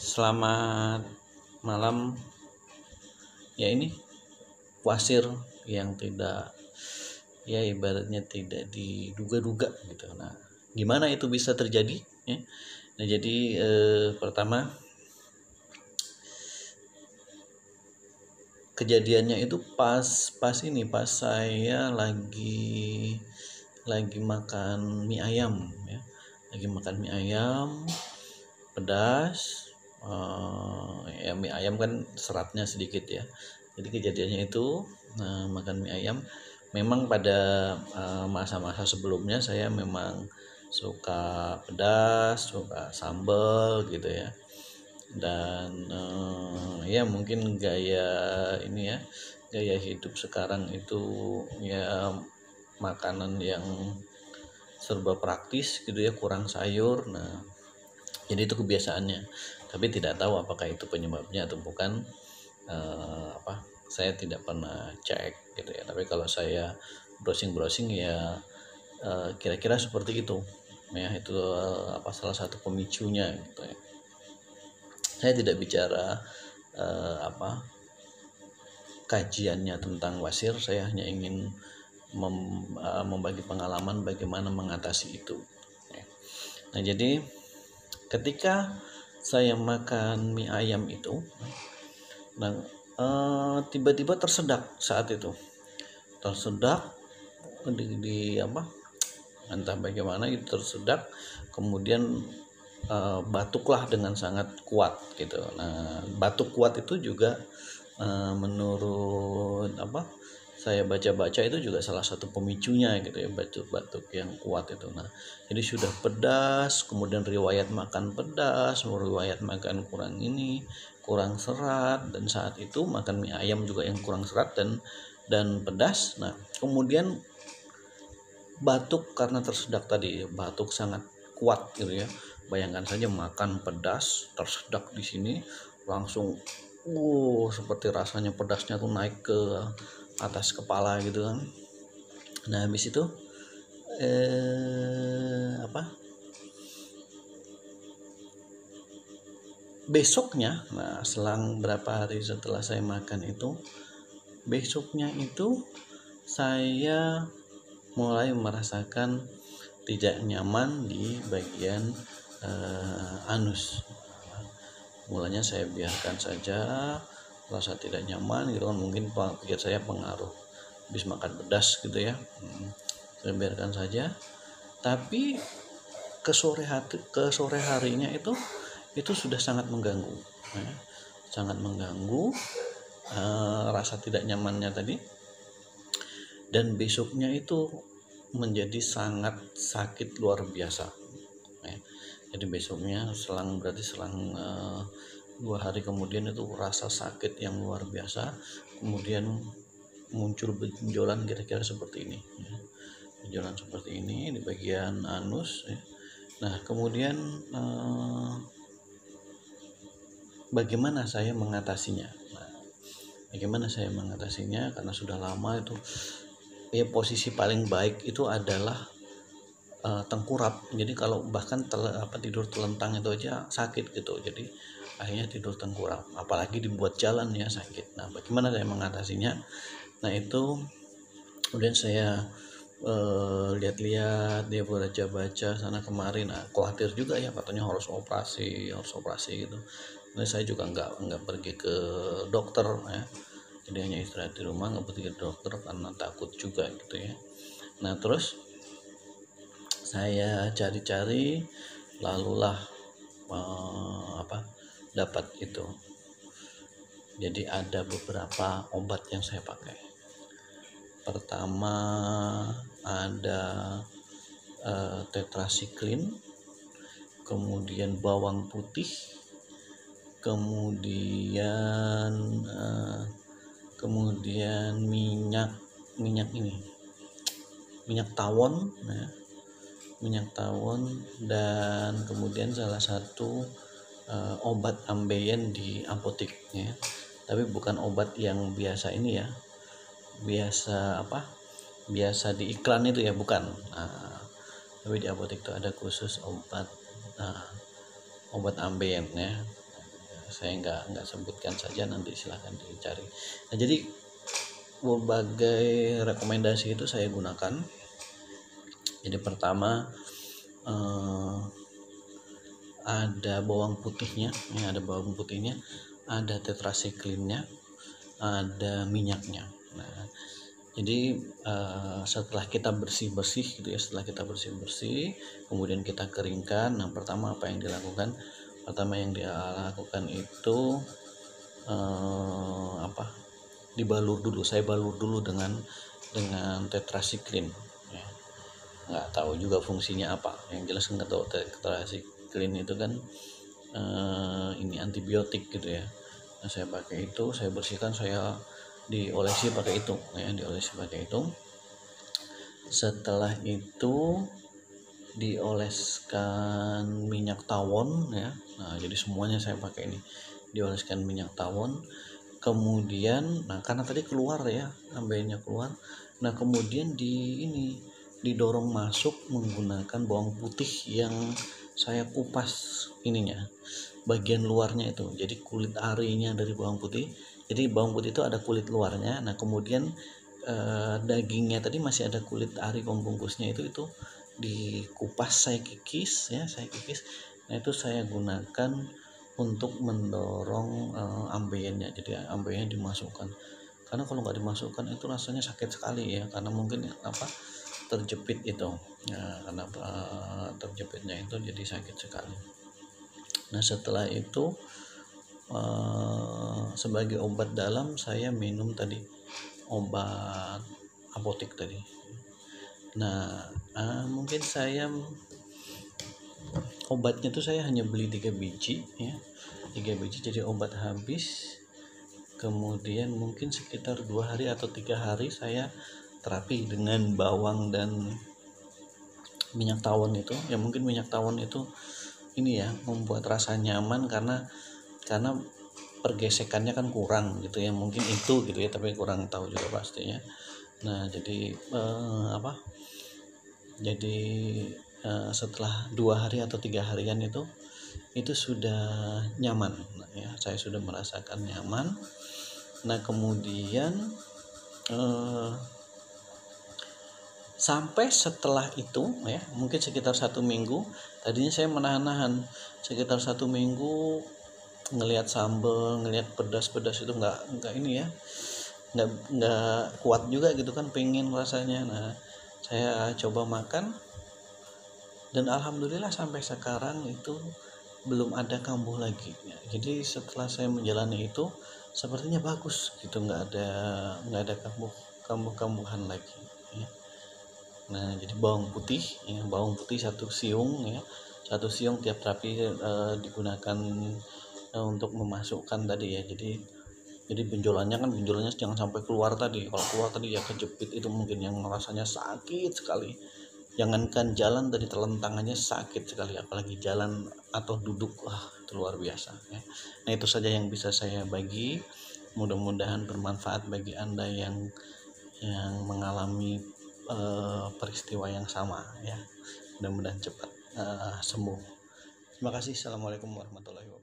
Selamat malam. Ya, ini wasir yang tidak, ya ibaratnya tidak diduga-duga gitu. Nah, gimana itu bisa terjadi? Ya. Nah, jadi pertama kejadiannya itu pas saya lagi makan mie ayam, ya. Lagi makan mie ayam pedas. Ya mie ayam kan seratnya sedikit ya. Jadi kejadiannya itu makan mie ayam. Memang pada masa-masa sebelumnya saya memang suka pedas, suka sambal gitu ya. Dan ya mungkin gaya hidup sekarang itu ya makanan yang serba praktis gitu ya, kurang sayur. Nah, jadi itu kebiasaannya, tapi tidak tahu apakah itu penyebabnya atau bukan. Saya tidak pernah cek gitu ya, tapi kalau saya browsing ya kira-kira seperti itu ya. Itu salah satu pemicunya gitu ya. Saya tidak bicara kajiannya tentang wasir, saya hanya ingin membagi pengalaman bagaimana mengatasi itu ya. Nah, jadi ketika saya makan mie ayam itu, nah tiba-tiba tersedak saat itu, entah bagaimana itu tersedak, kemudian batuklah dengan sangat kuat gitu. Nah, batuk kuat itu juga menurut saya baca-baca itu juga salah satu pemicunya gitu ya, batuk yang kuat itu. Nah, jadi sudah pedas, kemudian riwayat makan pedas, riwayat makan kurang serat, dan saat itu makan mie ayam juga yang kurang serat dan pedas. Nah, kemudian batuk karena tersedak tadi, batuk sangat kuat gitu ya. Bayangkan saja makan pedas, tersedak di sini, langsung seperti rasanya pedasnya tuh naik ke atas kepala gitu kan. Nah, habis itu besoknya, nah selang berapa hari setelah saya makan itu, besoknya itu saya mulai merasakan tidak nyaman di bagian anus. Mulanya saya biarkan saja, rasa tidak nyaman gitu kan, mungkin pikir saya pengaruh habis makan pedas gitu ya. Saya biarkan saja, tapi ke sore harinya itu sudah sangat mengganggu ya. Sangat mengganggu rasa tidak nyamannya tadi, dan besoknya itu menjadi sangat sakit luar biasa ya. Jadi besoknya selang 2 hari kemudian itu rasa sakit yang luar biasa, kemudian muncul benjolan kira-kira seperti ini ya. Benjolan seperti ini di bagian anus ya. Nah, kemudian bagaimana saya mengatasinya? Karena sudah lama itu ya, posisi paling baik itu adalah tengkurap. Jadi kalau bahkan tidur telentang itu aja sakit gitu. Jadi akhirnya tidur tengkurap, apalagi dibuat jalan ya sakit. Nah, bagaimana saya mengatasinya? Nah, itu kemudian saya lihat-lihat, dia baca sana kemari. Nah, khawatir juga ya, katanya harus operasi gitu. Nah, saya juga nggak pergi ke dokter ya. Jadi hanya istirahat di rumah, nggak pergi ke dokter karena takut juga gitu ya. Nah, terus saya cari-cari, lalulah dapat itu. Jadi ada beberapa obat yang saya pakai. Pertama ada tetrasiklin, kemudian bawang putih, kemudian minyak tawon ya. Minyak tawon, dan kemudian salah satu obat ambeien di apotek ya. Tapi bukan obat yang biasa ini ya. Biasa di iklan itu ya, bukan. Tapi di apotek itu ada khusus obat ambeien ya. saya nggak sebutkan saja, nanti silahkan dicari. Nah, jadi berbagai rekomendasi itu saya gunakan. Jadi pertama ada bawang putihnya, ada bawang putihnya, ada tetrasiklinnya, ada minyaknya. Nah, jadi setelah kita bersih-bersih gitu ya, kemudian kita keringkan. Nah, pertama apa yang dilakukan? Pertama yang dia lakukan itu dibalur dulu. Saya balur dulu dengan tetrasiklin. Ya. Nggak tahu juga fungsinya apa. Yang jelas nggak tahu, tetrasiklin itu kan ini antibiotik gitu ya. Nah, saya pakai itu, saya bersihkan, saya diolesi pakai itu ya, Setelah itu dioleskan minyak tawon ya. Nah, jadi semuanya saya pakai ini, dioleskan minyak tawon. Kemudian karena tadi keluar ya, ambenya keluar. Nah, kemudian didorong masuk menggunakan bawang putih yang saya kupas ininya, bagian luarnya itu. Jadi kulit arinya dari bawang putih. Jadi bawang putih itu ada kulit luarnya. Nah, kemudian dagingnya tadi masih ada kulit ari pembungkusnya itu dikupas, saya kikis. Nah, itu saya gunakan untuk mendorong ambeien-nya. Jadi ambeien dimasukkan, karena kalau nggak dimasukkan itu rasanya sakit sekali ya, karena mungkin terjepit itu ya, karena terjepitnya itu jadi sakit sekali. Nah, setelah itu sebagai obat dalam saya minum tadi obat apotek tadi. Nah, mungkin saya obatnya tuh saya hanya beli 3 biji ya, 3 biji, jadi obat habis. Kemudian mungkin sekitar 2 hari atau 3 hari saya terapi dengan bawang dan minyak tawon itu ya. Mungkin minyak tawon itu ini ya, membuat rasa nyaman karena pergesekannya kan kurang gitu ya, mungkin itu gitu ya, tapi kurang tahu juga pastinya. Nah, jadi setelah 2 hari atau 3 harian itu sudah nyaman ya, saya sudah merasakan nyaman. Nah, kemudian sampai setelah itu ya, mungkin sekitar 1 minggu. Tadinya saya menahan sekitar 1 minggu, ngelihat sambal, ngelihat pedas itu nggak ini ya, nggak kuat juga gitu kan, pengen rasanya. Nah, saya coba makan dan alhamdulillah sampai sekarang itu belum ada kambuh lagi ya. Jadi setelah saya menjalani itu sepertinya bagus gitu, nggak ada kambuhan lagi ya. Nah, jadi bawang putih 1 siung ya, 1 siung tiap terapi digunakan untuk memasukkan tadi ya. Jadi benjolannya jangan sampai keluar tadi. Kalau keluar tadi ya kejepit, itu mungkin yang rasanya sakit sekali. Jangankan jalan tadi, telentangannya sakit sekali, apalagi jalan atau duduk, itu luar biasa ya. Nah, itu saja yang bisa saya bagi. Mudah-mudahan bermanfaat bagi Anda yang mengalami peristiwa yang sama ya. Mudah-mudahan cepat sembuh. Terima kasih. Assalamualaikum warahmatullahi wabarakatuh.